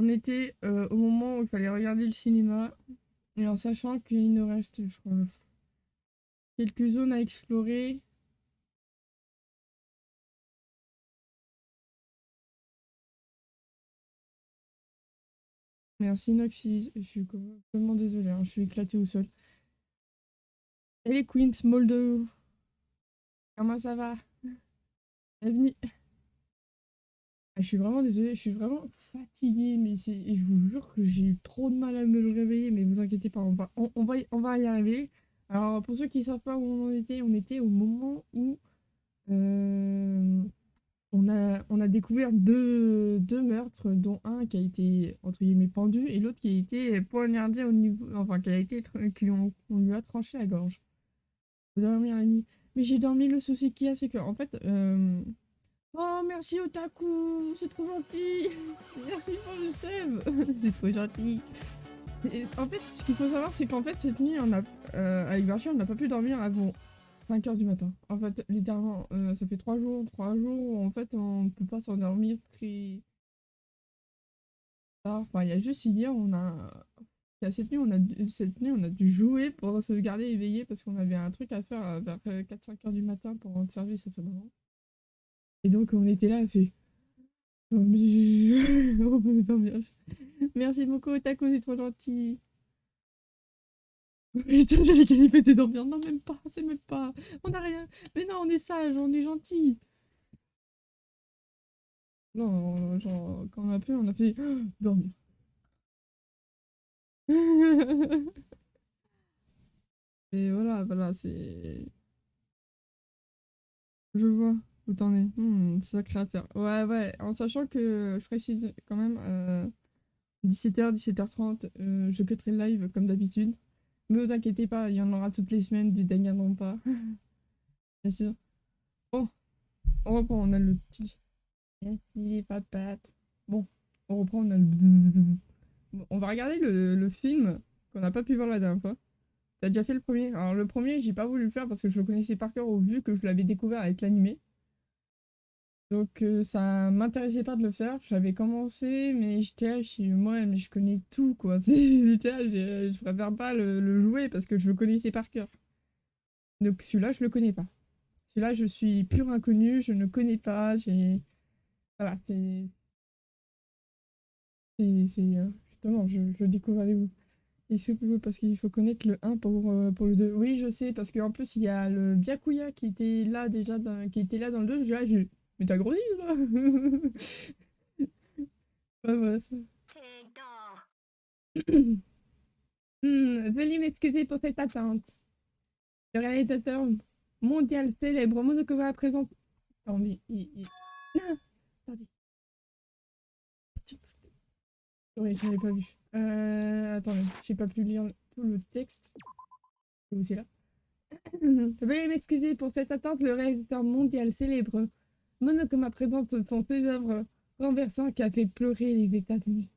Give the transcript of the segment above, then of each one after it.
On était au moment où il fallait regarder le cinéma, et en sachant qu'il nous reste, je crois, quelques zones à explorer. Merci Noxys, je suis complètement désolée, hein, je suis éclatée au sol. Et les Queens Moldo, comment ça va? Bienvenue. Ah, je suis vraiment désolée, je suis vraiment fatiguée, mais je vous jure que j'ai eu trop de mal à me le réveiller, mais vous inquiétez pas, on va y arriver. Alors, pour ceux qui ne savent pas où on on était au moment où euh, on a découvert deux meurtres, dont un qui a été, entre guillemets, pendu, et l'autre qui a été poignardé au niveau, enfin, qui a été, on lui a tranché la gorge. Faut dormir la nuit. Mais j'ai dormi, le souci qu'il y a, c'est que, en fait, oh, merci Otaku, c'est trop gentil. Merci pour le sub, c'est trop gentil. Et en fait, ce qu'il faut savoir, c'est qu'en fait, cette nuit, avec Virtue, on n'a pas pu dormir avant 5 h du matin. En fait, littéralement, ça fait 3 jours où, en fait, on ne peut pas s'endormir très tard. Enfin, il y a juste hier, cette nuit, on a dû jouer pour se garder éveillé parce qu'on avait un truc à faire vers 4-5 h du matin pour rendre service à sa maman. Et donc, on était là, on fait... On peut dormir. Merci beaucoup, Taco, c'est trop gentil. Putain, j'avais qualifié tes dormir. Non, même pas, c'est même pas. On a rien. Mais non, on est sage, on est gentil. Non, genre, quand on a fait dormir. Et voilà, c'est. Je vois où t'en es. Sacré affaire. Ouais, en sachant que je précise quand même, 17 h, 17 h 30, je cutterai le live comme d'habitude. Mais vous inquiétez pas, il y en aura toutes les semaines du Danganronpa. Bien sûr. Bon, on reprend, on a le petit. Il est pas patte. Bon, on reprend, on a le. Bon, on va regarder le film qu'on n'a pas pu voir la dernière fois. T'as déjà fait le premier? Alors, le premier, j'ai pas voulu le faire parce que je le connaissais par cœur au vu que je l'avais découvert avec l'animé. Donc, ça m'intéressait pas de le faire. Je l'avais commencé, mais j'étais là, moi, mais je connais tout, quoi. J'étais là, je préfère pas le jouer parce que je le connaissais par cœur. Donc, celui-là, je le connais pas. Celui-là, je suis pur inconnu, je ne connais pas, Voilà, justement, je découvre avec vous. Et parce qu'il faut connaître le 1 pour le 2. Oui, je sais, parce qu'en plus, il y a le Byakuya qui était là déjà, qui était là dans le 2. Mais t'as grandi, là. Ouais, bref. Veuillez m'excuser pour cette attente. Le réalisateur mondial célèbre Monokuma présente... Attendez, Ah, attendez. Oui, je l'avais pas vu. Attendez, j'ai pas pu lire tout le texte. Où c'est là? Veuillez m'excuser pour cette attente, le réalisateur mondial célèbre Monokuma présente son chef-d'œuvre renversant qui a fait pleurer les États-Unis.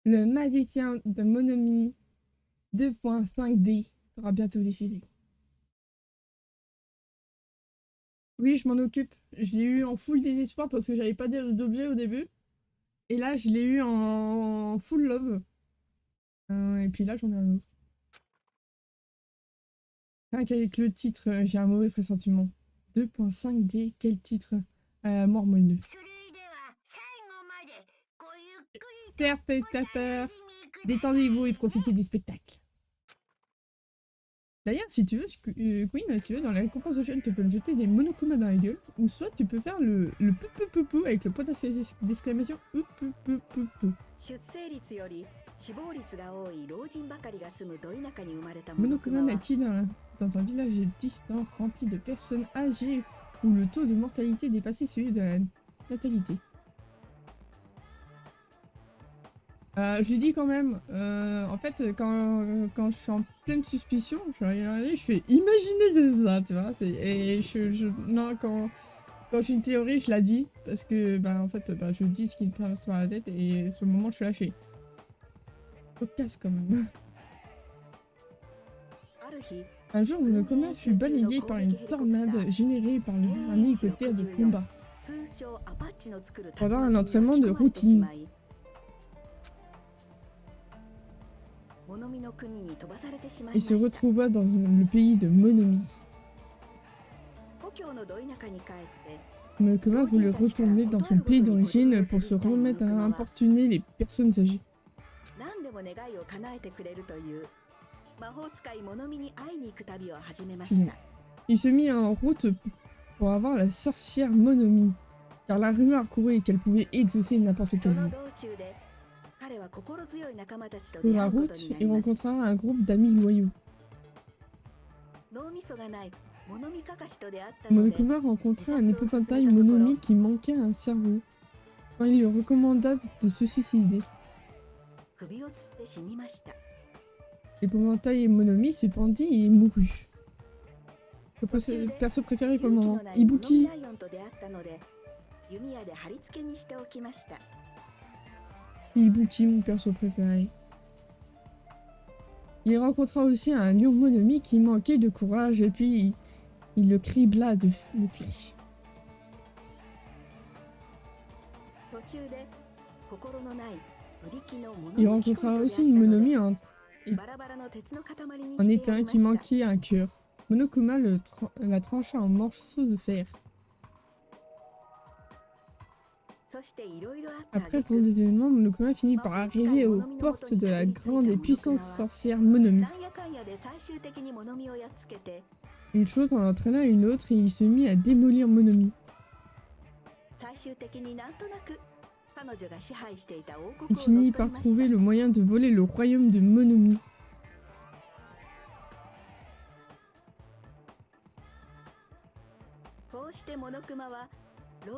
Le magicien de Monomi 2.5D sera bientôt diffusé. Oui, je m'en occupe. Je l'ai eu en full désespoir parce que j'avais pas d'objet au début. Et là, je l'ai eu en full love. Et puis là, j'en ai un autre. Rien qu'avec le titre, j'ai un mauvais pressentiment. 2.5D, quel titre? À la mort moelleux. Chers spectateurs, détendez-vous et profitez du spectacle. D'ailleurs, si tu veux, Queen, si tu veux, dans la récompense de chaîne, tu peux me jeter des Monokuma dans la gueule, ou soit tu peux faire le pou avec le point d'exclamation pou. Monokuma naquit dans un village distant rempli de personnes âgées où le taux de mortalité dépassait celui de la natalité. Je lui dis quand même, en fait, quand je suis en pleine suspicion, je fais imaginer de ça, tu vois. Et non, quand j'ai une théorie, je la dis, parce que, en fait, je dis ce qui me traverse par la tête, et sur le moment, je suis lâchée. Cocasse quand même. Un jour, Monokuma fut balayé par une tornade générée par un hélicoptère de combat. pendant un entraînement de routine. Il se retrouva dans le pays de Monomi. Monokuma voulut retourner dans son pays d'origine pour se remettre à importuner les personnes âgées. Il se mit en route pour avoir la sorcière Monomi, car la rumeur courait qu'elle pouvait exaucer n'importe quel vœu. Sur la route, il rencontra un groupe d'amis loyaux. Monokuma rencontra un épouvantail Monomi qui manquait un cerveau, quand il lui recommanda de se suicider. L'épouvantail Monomi se pendit et mourut. Le perso préféré pour le moment, Ibuki. C'est Ibuki mon perso préféré. Il rencontra aussi un lion Monomi qui manquait de courage et puis il le cribla de flèches. Il rencontra aussi une Monomi en étain qui manquait un cœur. Monokuma la trancha en morceaux de fer. Après tant d'événements, Monokuma finit par arriver aux portes de la grande et puissante sorcière Monomi. Une chose en entraîna une autre et il se mit à démolir Monomi. Il finit par trouver le moyen de voler le royaume de Monomi.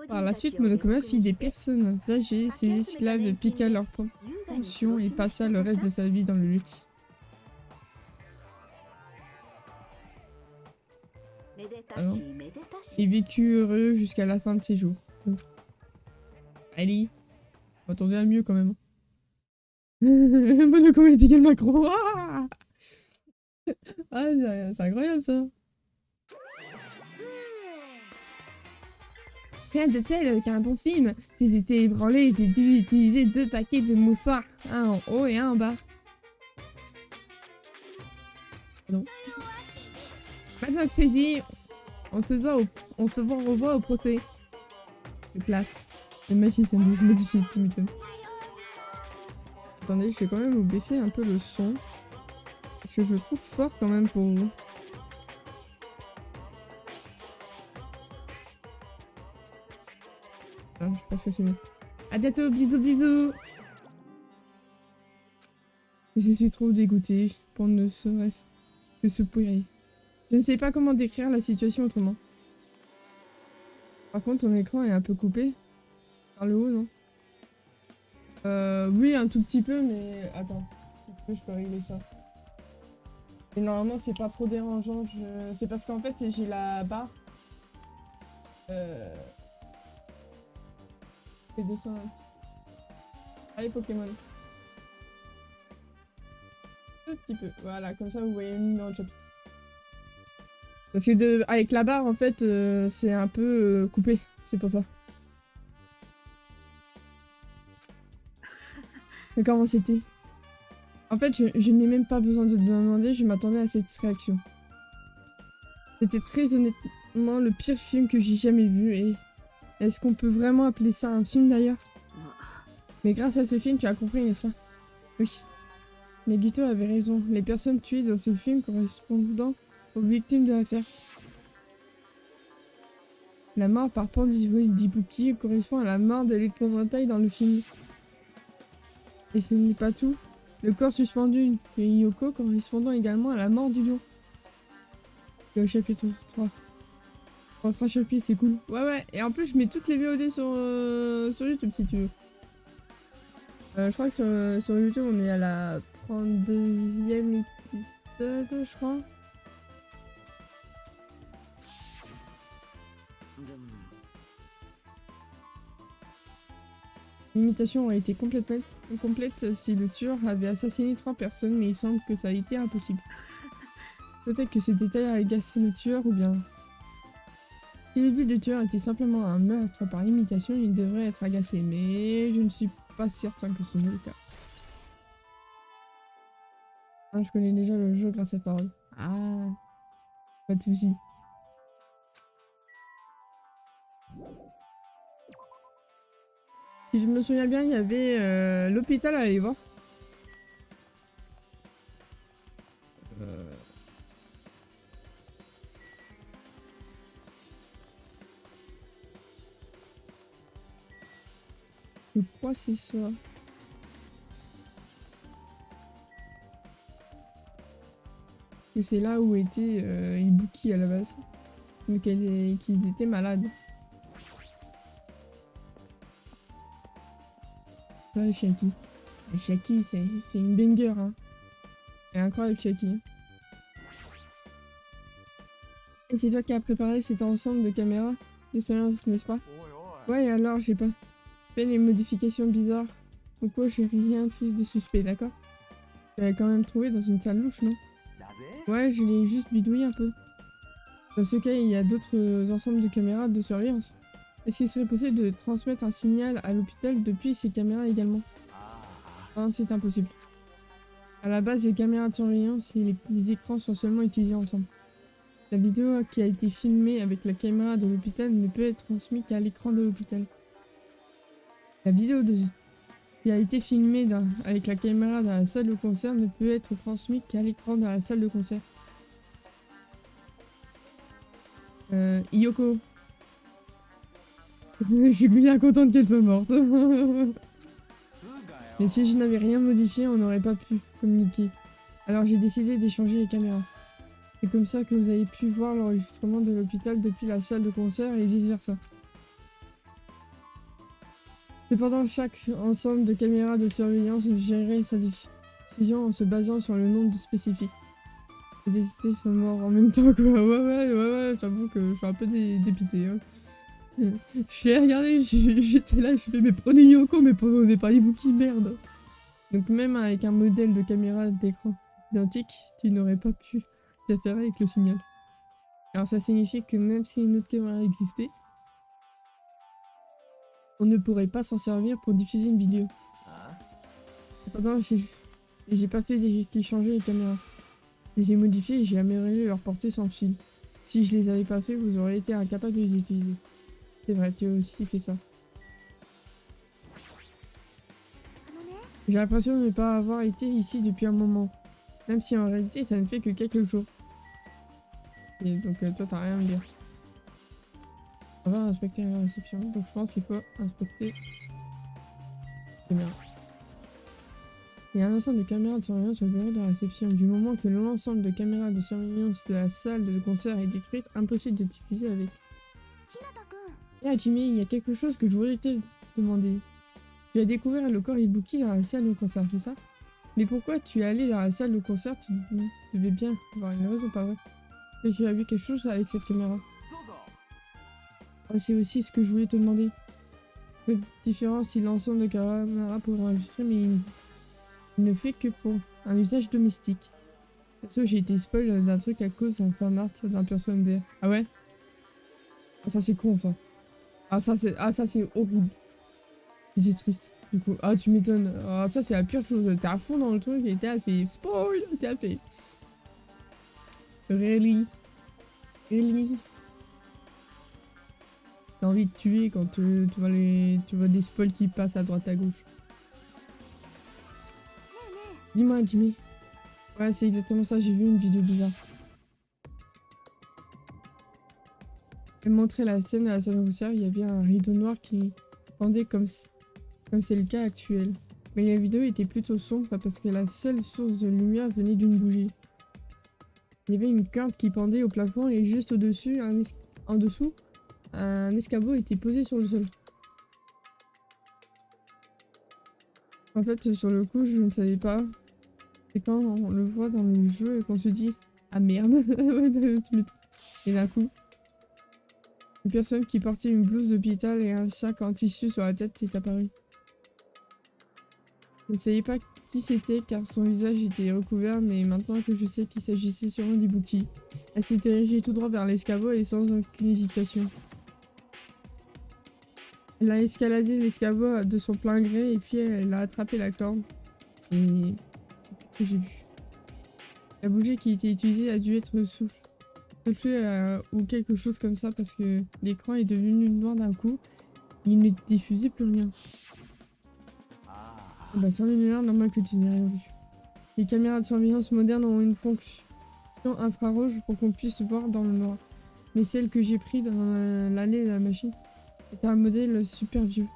Par la suite, Monokuma fit des personnes âgées, ses esclaves piqua leur pension et passa le reste de sa vie dans le luxe. Alors, il vécut heureux jusqu'à la fin de ses jours. Allez, attendez à mieux quand même. Monokuma est également macro. Ah, c'est incroyable ça. Rien de tel qu'un bon film. Si j'étais ébranlé, j'ai dû utiliser 2 paquets de mouchoirs, un en haut et un en bas. Pardon. Maintenant que c'est dit, on se revoit au procès. C'est classe. Le magicien de se modifier, tu m'étonnes. Attendez, je vais quand même vous baisser un peu le son. Parce que je le trouve fort quand même pour vous. Ah, je pense que c'est mieux. A bientôt, bisous bisous. Et je suis trop dégoûtée pour ne serait-ce que se pourrir. Je ne sais pas comment décrire la situation autrement. Par contre, ton écran est un peu coupé. Par le haut, non? Oui, un tout petit peu, mais... Attends. Je peux régler ça. Et normalement, c'est pas trop dérangeant. C'est parce qu'en fait, j'ai la barre. Je vais descendre un petit peu. Allez, Pokémon. Un petit peu. Voilà, comme ça, vous voyez le numéro de chapitre. Parce que avec la barre, en fait, c'est un peu coupé. C'est pour ça. Mais comment c'était? En fait, je n'ai même pas besoin de me demander, je m'attendais à cette réaction. C'était très honnêtement le pire film que j'ai jamais vu et... Est-ce qu'on peut vraiment appeler ça un film d'ailleurs? Mais grâce à ce film, tu as compris, n'est-ce pas? Oui. Nagito avait raison. Les personnes tuées dans ce film correspondant aux victimes de l'affaire. La mort par pendu d'Ibuki correspond à la mort de l'épouvantail dans le film. Et ce n'est pas tout. Le corps suspendu de Yoko correspondant également à la mort du lion. Et au chapitre 3. On sera chapitre, c'est cool. Ouais. Et en plus, je mets toutes les VOD sur YouTube si tu veux. Je crois que sur YouTube, on est à la 32e épisode, je crois. L'imitation aurait été complète si le tueur avait assassiné 3 personnes, mais il semble que ça a été impossible. Peut-être que ce détail a agacé le tueur ou bien... Si le but du tueur était simplement un meurtre par imitation, il devrait être agacé, mais je ne suis pas certain que ce soit le cas. Ah, je connais déjà le jeu grâce à parole. Ah, pas de soucis. Si je me souviens bien, il y avait l'hôpital à aller voir. Je crois que c'est ça. Que c'est là où était Ibuki à la base. Donc qu'ils étaient malades. Ouais, Chiaki. Chiaki, c'est une banger, hein. Elle est incroyable, Chiaki. Et c'est toi qui as préparé cet ensemble de caméras de surveillance, n'est-ce pas? Ouais, alors j'ai pas fait les modifications bizarres. Pourquoi j'ai rien fait de suspect, d'accord? Tu l'as quand même trouvé dans une salle louche, non? Ouais, je l'ai juste bidouillé un peu. Dans ce cas, il y a d'autres ensembles de caméras de surveillance. Est-ce qu'il serait possible de transmettre un signal à l'hôpital depuis ces caméras également? Non, c'est impossible. À la base, les caméras de surveillance et les écrans sont seulement utilisés ensemble. La vidéo qui a été filmée avec la caméra de l'hôpital ne peut être transmise qu'à l'écran de l'hôpital. La vidéo qui a été filmée avec la caméra dans la salle de concert ne peut être transmise qu'à l'écran de la salle de concert. Yoko. Je suis bien contente qu'elle soit morte. Mais si je n'avais rien modifié, on n'aurait pas pu communiquer. Alors j'ai décidé d'échanger les caméras. C'est comme ça que vous avez pu voir l'enregistrement de l'hôpital depuis la salle de concert et vice versa. Cependant, chaque ensemble de caméras de surveillance gérait sa diffusion en se basant sur le nombre spécifique. Les décités sont morts en même temps quoi. Ouais, j'avoue que je suis un peu dépité. Hein. Je l'ai regardé, j'étais là, je fais mais prenez Yoko, mais prenez pas Ibuki, merde. Donc même avec un modèle de caméra d'écran identique, tu n'aurais pas pu t'affairer avec le signal. Alors ça signifie que même si une autre caméra existait, on ne pourrait pas s'en servir pour diffuser une vidéo. Cependant, j'ai pas fait qu'échanger les caméras. Je les ai modifiées et j'ai amélioré leur portée sans fil. Si je les avais pas fait, vous auriez été incapable de les utiliser. C'est vrai, tu as aussi fait ça. J'ai l'impression de ne pas avoir été ici depuis un moment. Même si en réalité, ça ne fait que quelques jours. Et donc, toi, t'as rien à me dire. On va inspecter la réception. Donc, je pense qu'il faut inspecter. C'est bien. Il y a un ensemble de caméras de surveillance au bureau de la réception. Du moment que l'ensemble de caméras de surveillance de la salle de concert est détruite, impossible de diffuser avec. Ah, Jimmy, il y a quelque chose que je voulais te demander. Tu as découvert le corps Ibuki dans la salle de concert, c'est ça? Mais pourquoi tu es allé dans la salle de concert? Tu devais bien avoir une raison, pas vrai? Et tu as vu quelque chose avec cette caméra? Oh, c'est aussi ce que je voulais te demander. C'est différent si l'ensemble de caméras pour enregistrer, mais il ne fait que pour un usage domestique. Perso, j'ai été spoil d'un truc à cause d'un fan art d'un personnage DR. Ah ouais? Ah, ça c'est con ça. Ah ça c'est horrible. C'est triste. Du coup, ah tu m'étonnes. Ah, ça c'est la pire chose. T'es à fond dans le truc et t'as fait spoil. T'as fait. Really? T'as envie de tuer quand tu vois des spoils qui passent à droite à gauche. Dis-moi, Jimmy. Ouais, c'est exactement ça. J'ai vu une vidéo bizarre. Elle montrait la scène à la salle de concert. Il y avait un rideau noir qui pendait comme c'est le cas actuel. Mais la vidéo était plutôt sombre parce que la seule source de lumière venait d'une bougie. Il y avait une corde qui pendait au plafond et juste au-dessus, en dessous, un escabeau était posé sur le sol. En fait, sur le coup, je ne savais pas. C'est quand on le voit dans le jeu et qu'on se dit « Ah merde !» Et d'un coup, une personne qui portait une blouse d'hôpital et un sac en tissu sur la tête est apparue. Je ne savais pas qui c'était car son visage était recouvert, mais maintenant que je sais qu'il s'agissait sûrement d'Ibuki, elle s'est dirigée tout droit vers l'escabeau et sans aucune hésitation. Elle a escaladé l'escabeau de son plein gré et puis elle a attrapé la corde. Et c'est tout ce que j'ai vu. La bougie qui a été utilisée a dû être soufflée ou quelque chose comme ça parce que l'écran est devenu noir d'un coup. Il ne diffusait plus rien. Ah bah sans lumière, normal que tu n'aies rien vu. Les caméras de surveillance modernes ont une fonction infrarouge pour qu'on puisse voir dans le noir. Mais celle que j'ai prise dans l'allée de la machine était un modèle super vieux.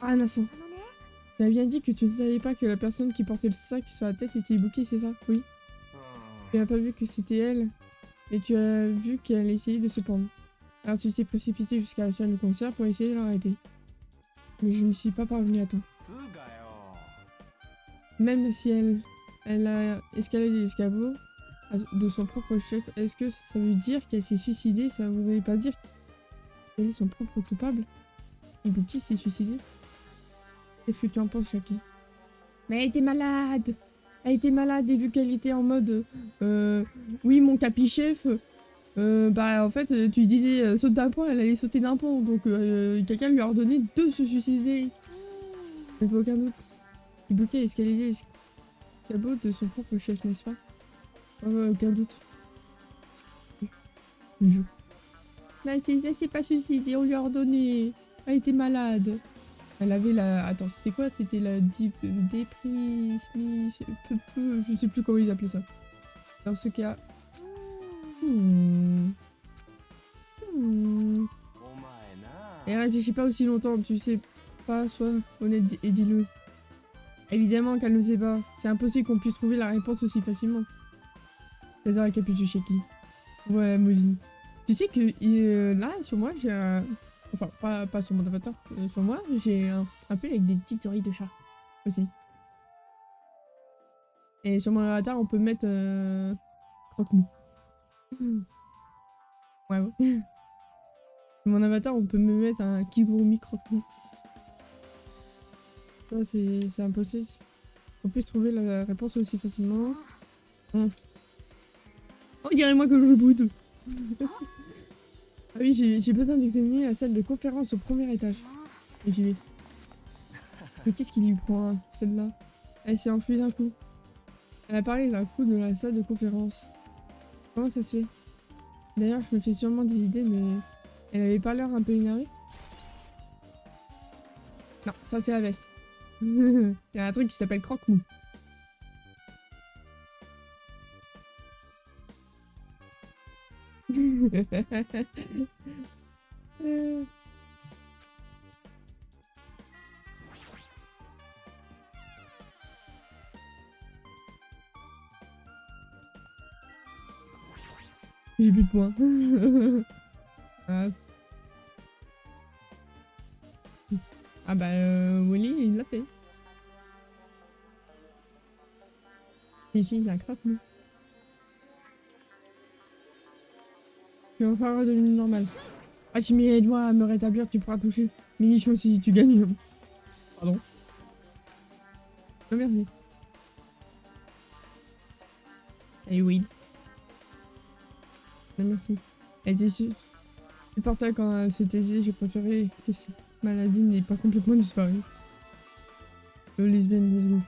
Ah Nassan, tu as bien dit que tu ne savais pas que la personne qui portait le sac sur la tête était Ibuki, c'est ça? Oui. Tu n'as pas vu que c'était elle, mais tu as vu qu'elle essayait de se pendre. Alors tu t'es précipité jusqu'à la salle de concert pour essayer de l'arrêter. Mais je ne suis pas parvenue à temps. Même si elle a escaladé l'escabeau de son propre chef, est-ce que ça veut dire qu'elle s'est suicidée? Ça ne voudrait pas dire qu'elle est son propre coupable? Ibuki s'est suicidée? Qu'est-ce que tu en penses, Shaki? Mais elle était malade! Elle était malade et vu qu'elle était en mode oui, mon capi-chef, bah en fait, tu disais saute d'un pont, elle allait sauter d'un pont, donc quelqu'un lui a ordonné de se suicider. Il n'y a aucun doute. Ibuki a escaladé l'escabeau de son propre chef, n'est-ce pas? Ouais, aucun doute. Toujours. Mais elle s'est pas suicidée, on lui a ordonné. Elle était malade. Elle avait la... Attends, c'était quoi? C'était la déprismi... Je sais plus comment ils appelaient ça. Dans ce cas... Et réfléchis pas aussi longtemps, tu sais pas, sois honnête et dis-le. Évidemment qu'elle ne sait pas. C'est impossible qu'on puisse trouver la réponse aussi facilement. C'est la capuche Shaki. Ouais, Mozi. Tu sais que là, sur moi, j'ai un... Enfin, pas sur mon avatar. Sur moi, j'ai un pull avec des petites oreilles de chat. Aussi. Et sur mon avatar, on peut mettre... croque-mou. Ouais, ouais. Sur mon avatar, on peut me mettre un Kigurumi croque-mou. Ça, c'est impossible. On puisse trouver la réponse aussi facilement. Oh, dirais-moi que je boude. Ah oui, j'ai besoin d'examiner la salle de conférence au premier étage. Et j'y vais. Mais qu'est-ce qui lui prend, hein, celle-là? Elle s'est enfuie d'un coup. Elle a parlé d'un coup de la salle de conférence. Comment ça se fait? D'ailleurs, je me fais sûrement des idées, mais... Elle avait pas l'air un peu énervée? Non, ça c'est la veste. Il y a un truc qui s'appelle croque-mou. J'ai plus de points. Ah bah Wally il l'a fait. Ici j'ai un croque-mou. Je vais enfin redevenir normal. Ah tu m'aides-moi à me rétablir, tu pourras toucher. Minichon si tu gagnes. Pardon. Non merci. Allez oui. Non merci. Elle était sûre. Supportable quand elle se taisait, je préférais que cette maladie n'ait pas complètement disparu. Oh lesbienne, let's go.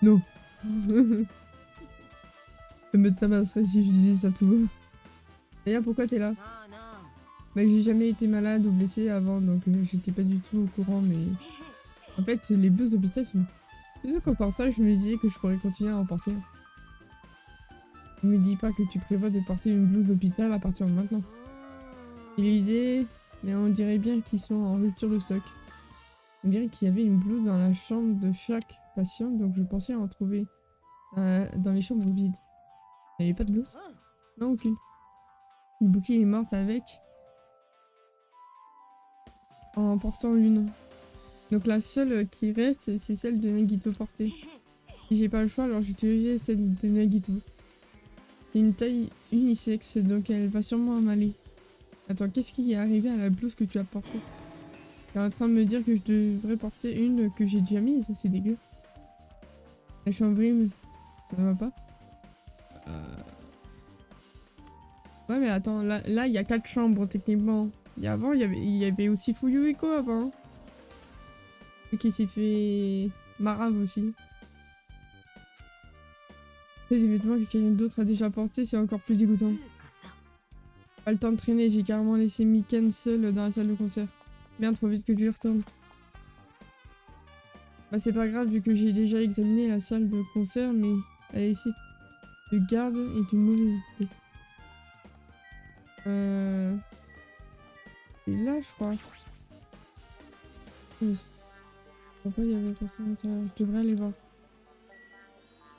Non. Je me tabasserais si je disais ça tout haut. D'ailleurs, pourquoi t'es là? Bah, j'ai jamais été malade ou blessée avant, donc j'étais pas du tout au courant, mais... En fait, les blouses d'hôpital sont plutôt confortables, je me disais que je pourrais continuer à en porter. Ne me dis pas que tu prévois de porter une blouse d'hôpital à partir de maintenant. Et l'idée, mais on dirait bien qu'ils sont en rupture de stock. On dirait qu'il y avait une blouse dans la chambre de chaque patient, donc je pensais en trouver dans les chambres vides. Il n'y avait pas de blouse? Non, aucune. Ibuki est morte avec... en portant une. Donc la seule qui reste, c'est celle de Nagito portée. Si j'ai pas le choix, alors j'utilisais celle de Nagito. C'est une taille unisexe, donc elle va sûrement m'aller. Attends, qu'est-ce qui est arrivé à la blouse que tu as portée? Tu es en train de me dire que je devrais porter une que j'ai déjà mise? C'est dégueu. La chambrime, ça va pas? Ouais, mais attends, là, il y a 4 chambres, techniquement. Et avant, il y avait aussi Fuyuhiko avant. Et qui s'est fait... Marave aussi. Des vêtements que quelqu'un d'autre a déjà portés, c'est encore plus dégoûtant. Pas le temps de traîner, j'ai carrément laissé Miken seul dans la salle de concert. Merde, faut vite que je lui retourne. Bah c'est pas grave vu que j'ai déjà examiné la salle de concert, mais la laisser de garde est une mauvaise idée. Et là, je crois. Oui. Pourquoi il y avait personne à l'intérieur? Je devrais aller voir.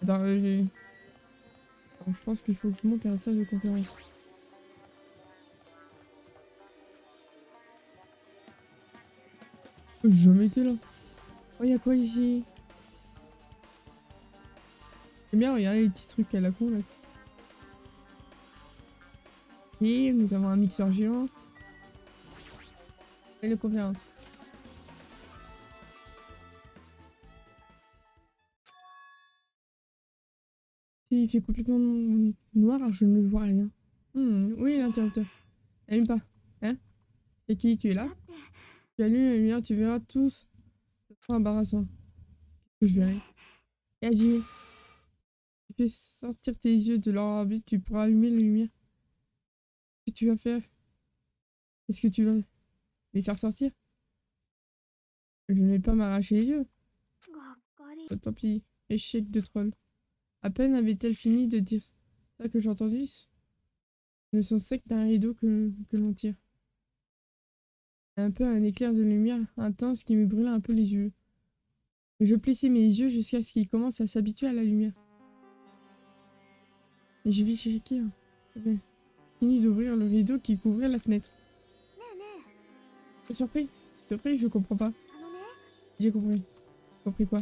Attends, alors, je pense qu'il faut que je monte à la salle de conférence. J'ai jamais été là. Oh, y'a quoi ici? J'aime bien regarder les petits trucs à la con là. Et nous avons un mixeur géant. Et le conférence. Il fait complètement noir, je ne vois rien. Oui, l'interrupteur. Allume pas. Hein? C'est qui? Tu es là? Tu allumes la lumière, tu verras tous. C'est trop embarrassant. Je verrai. Et Jimmy, tu fais sortir tes yeux de leur orbite, tu pourras allumer la lumière. Qu'est-ce que tu vas faire? Est-ce que tu vas les faire sortir? Je ne vais pas m'arracher les yeux. Oh, tant pis. Échec de troll. À peine avait-elle fini de dire ça que j'ai entendu le son sec d'un rideau que l'on tire. Un peu un éclair de lumière intense qui me brûla un peu les yeux. Je plissais mes yeux jusqu'à ce qu'ils commencent à s'habituer à la lumière. Et je vis Shiki. J'avais fini d'ouvrir le rideau qui couvrait la fenêtre. Surpris? Surpris, je comprends pas. J'ai compris. Compris quoi?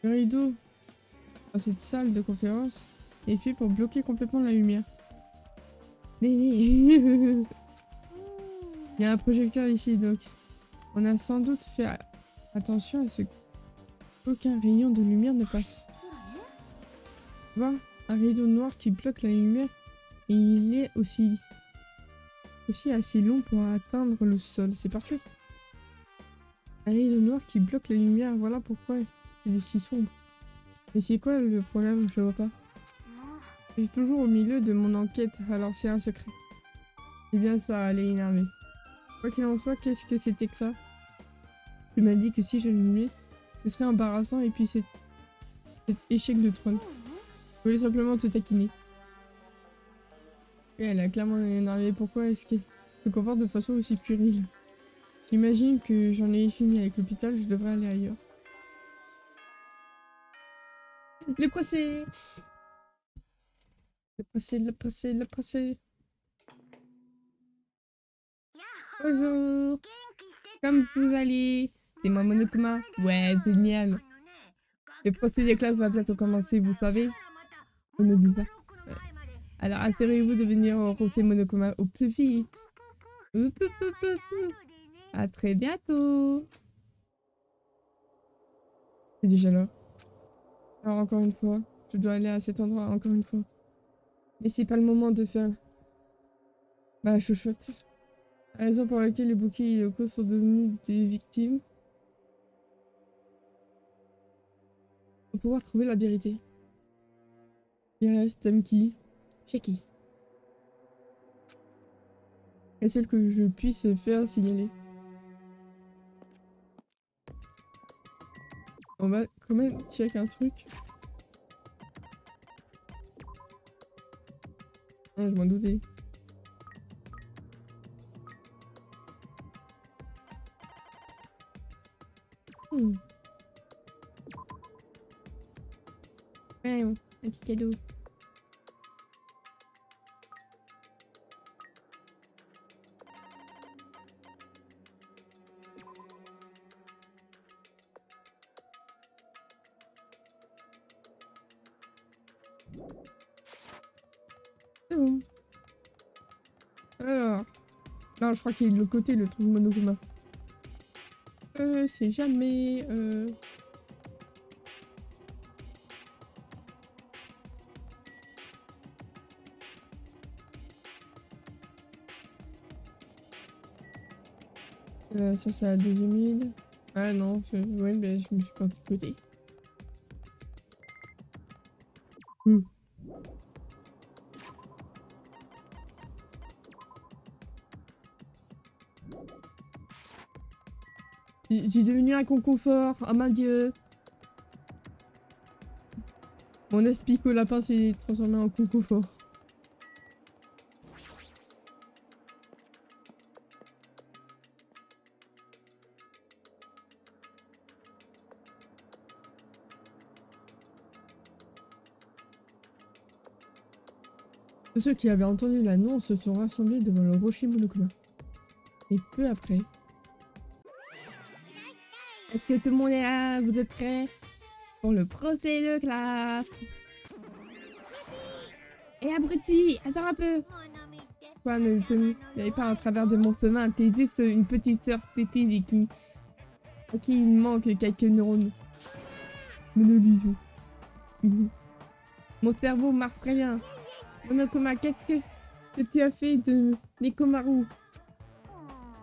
Le rideau dans cette salle de conférence est fait pour bloquer complètement la lumière. Il y a un projecteur ici, donc on a sans doute fait attention à ce qu'aucun rayon de lumière ne passe. Tu vois, un rideau noir qui bloque la lumière et il est aussi assez long pour atteindre le sol. C'est parfait. Un rideau noir qui bloque la lumière, voilà pourquoi il est si sombre. Mais c'est quoi le problème? Je vois pas. Je suis toujours au milieu de mon enquête, alors c'est un secret. C'est bien ça, elle est énervée. Quoi qu'il en soit, qu'est-ce que c'était que ça? Tu m'as dit que si j'allumais, ce serait embarrassant et puis cet échec de troll. Je voulais simplement te taquiner. Et elle a clairement énervé. Pourquoi est-ce qu'elle se comporte de façon aussi puérile? J'imagine que j'en ai fini avec l'hôpital, je devrais aller ailleurs. Le procès! Le procès, le procès, le procès. Bonjour! Comme vous allez? C'est moi Monokuma. Ouais, génial. Le procès des classes va bientôt commencer, vous savez? On nous dit ça. Ouais. Alors assurez-vous de venir au procès Monokuma au plus vite. Oup, oup, oup, oup, oup. À très bientôt. C'est déjà l'heure. Alors encore une fois, je dois aller à cet endroit encore une fois. Mais c'est pas le moment de faire ma chochotte. La raison pour laquelle les bouquets et Yoko sont devenus des victimes. Pour pouvoir trouver la vérité. Il reste Tamki. Shaki. La seule que je puisse faire signaler. On va quand même check un truc. Ah, je m'en doutais. Ouais, un petit cadeau. C'est bon. Alors. Non, je crois qu'il est de l'autre côté, le truc Monokuma. C'est jamais... Ça, c'est la deuxième île. Ah non, ouais, ben, je me suis pas de côté. Ouh. J'ai devenu un concoffort. Oh mon dieu. Mon aspic au lapin s'est transformé en concoffort. Tous ceux qui avaient entendu l'annonce se sont rassemblés devant le rocher Monokuma. Et peu après... Est-ce que tout le monde est là? Vous êtes prêts? Pour le procès de classe. Et abruti, attends un peu. Quoi, ne t'avais pas à travers de mon chemin. T'es juste une petite sœur stupide et qui il manque quelques neurones. Monolitho. Mon cerveau marche très bien. Monokuma, qu'est-ce que tu as fait de Nekomaru?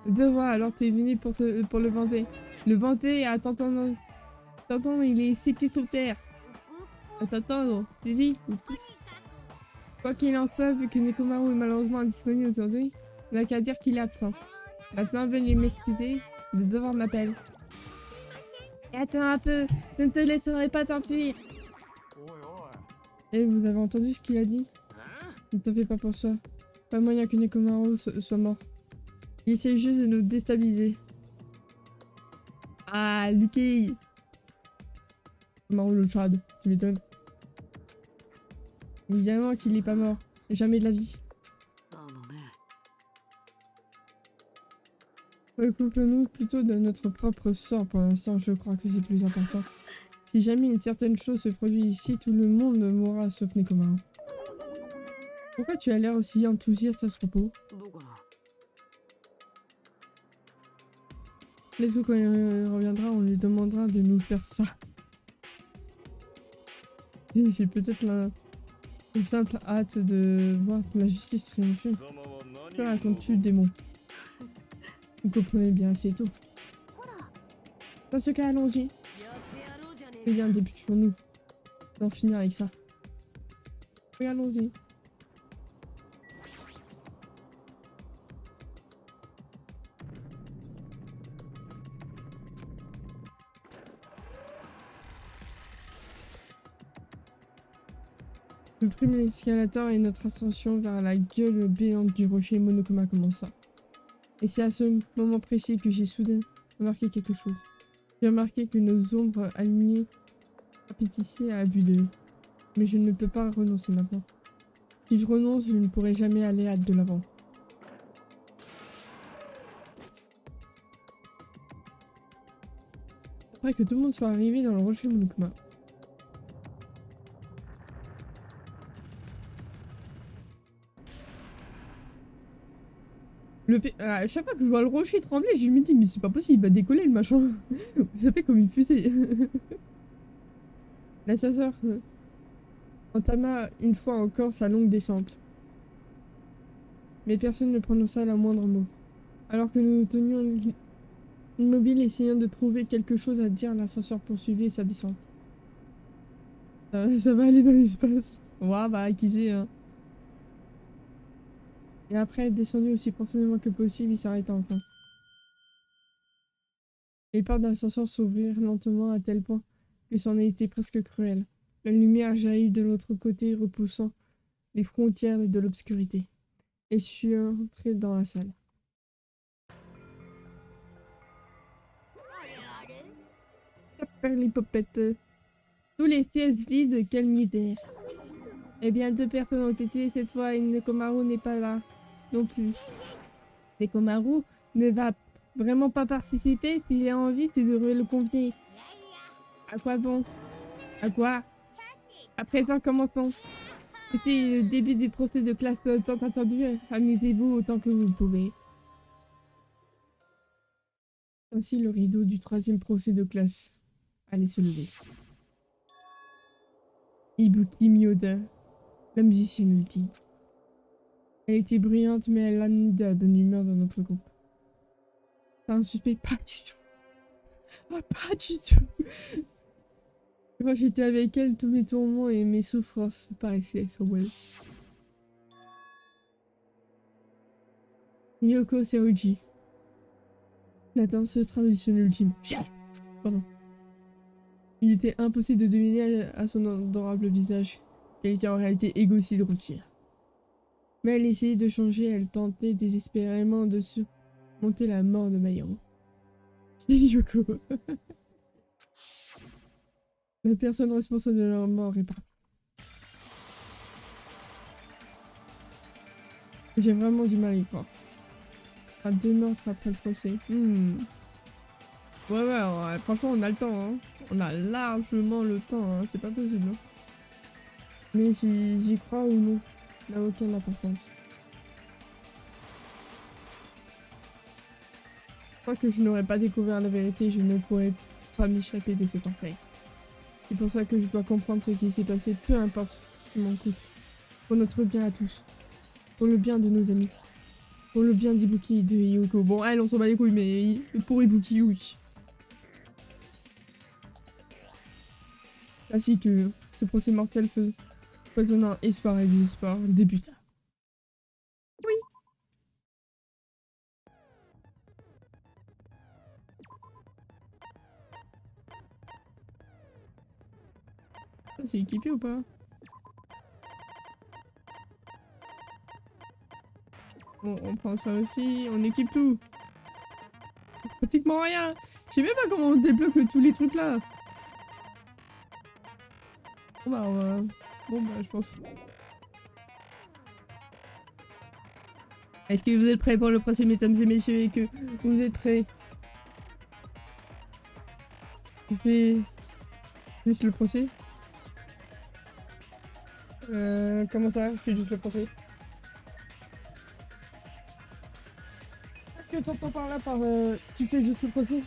Je vois, alors tu es venu pour le vanter. Le vanter à t'entendre, il est 6 pieds sur terre. À t'entendre, tu dis? Quoi qu'il en soit, vu que Nekomaru est malheureusement indisponible aujourd'hui, on n'a qu'à dire qu'il est absent. Maintenant, veuillez m'excuser, de devoir m'appeler. Attends un peu, je ne te laisserai pas t'enfuir. Et vous avez entendu ce qu'il a dit? Ne t'en fais pas pour ça. Pas moyen que Nekomaru soit mort. Il essaie juste de nous déstabiliser. Ah, Lucky! Nekomaru le Chad, tu m'étonnes. Évidemment qu'il n'est pas mort. Jamais de la vie. Occupons-nous plutôt de notre propre sort pour l'instant, je crois que c'est plus important. Si jamais une certaine chose se produit ici, tout le monde mourra sauf Nekomaru. Pourquoi tu as l'air aussi enthousiaste à ce propos? Laisse-nous quand il reviendra, on lui demandera de nous faire ça. J'ai peut-être une simple hâte de voir la justice triompher. Que racontes-tu, démon? Vous comprenez bien, c'est tout. Dans ce cas, allons-y. Eh bien, débutons-nous. D'en finir avec ça. Oui, allons-y. Le premier escalator et notre ascension vers la gueule béante du rocher Monokuma commença. Et c'est à ce moment précis que j'ai soudain remarqué quelque chose. J'ai remarqué que nos ombres alignées appétissaient à vue d'œil. Mais je ne peux pas renoncer maintenant. Si je renonce, je ne pourrai jamais aller de l'avant. Après que tout le monde soit arrivé dans le rocher Monokuma. À chaque fois que je vois le rocher trembler, je me dis mais c'est pas possible, il va décoller le machin. Ça fait comme une fusée. L'ascenseur entama une fois encore sa longue descente. Mais personne ne prononça la moindre mot. Alors que nous tenions immobiles essayant de trouver quelque chose à dire, l'ascenseur poursuivait sa descente. Ça va aller dans l'espace. Ouah, bah qui sait hein. Et après être descendu aussi profondément que possible, il s'arrêta enfin. Les portes de l'ascenseur s'ouvrirent lentement à tel point que c'en a été presque cruel. La lumière jaillit de l'autre côté, repoussant les frontières de l'obscurité. Et je suis entré dans la salle. Perlipopette. Tous les sièges vides, quelle misère. Eh bien, 2 personnes ont été tuées cette fois et Nekomaru n'est pas là non plus. Nekomaru ne va vraiment pas participer. S'il a envie, tu devrais le convier. À quoi bon? À quoi? À présent, commençons. C'était le début du procès de classe tant attendu. Amusez-vous autant que vous pouvez. Ainsi, le rideau du 3e procès de classe allait se lever. Ibuki Miyoda, la musicienne ultime. Elle était brillante, mais elle amenait de la bonne humeur dans notre groupe. C'est un suspect, pas du tout. Ah, pas du tout. Quand j'étais avec elle, tous mes tourments et mes souffrances paraissaient sans moi. Yoko Seoji. La danseuse traditionnelle ultime. Pardon. Il était impossible de deviner à son adorable visage qu'elle était en réalité égoïste routière. Mais elle essayait de changer, elle tentait désespérément de surmonter la mort de Mayoro. Yoko. La personne responsable de leur mort est pas. J'ai vraiment du mal à y croire. À 2 meurtres après le procès. Ouais, franchement, on a le temps, hein. On a largement le temps, hein. C'est pas possible. Hein. Mais j'y crois ou non, n'a aucune importance. Tant que je n'aurais pas découvert la vérité, je ne pourrais pas m'échapper de cet enfer. C'est pour ça que je dois comprendre ce qui s'est passé, peu importe ce qui m'en coûte. Pour notre bien à tous. Pour le bien de nos amis. Pour le bien d'Ibuki et de Yoko. Bon, elle, on s'en bat les couilles, mais pour Ibuki, oui. Ainsi que ce procès mortel foisonnant espoir et désespoir débuta. Oui. C'est équipé ou pas? Bon, on prend ça aussi, on équipe tout. Pratiquement rien. Je sais même pas comment on débloque tous les trucs là. Bon bah, bon bah, je pense. Est-ce que vous êtes prêts pour le procès, mesdames et messieurs, et que vous êtes prêts? Je fais juste le procès. Comment ça? Je fais juste le procès. Que t'entends par là par tu fais juste le procès?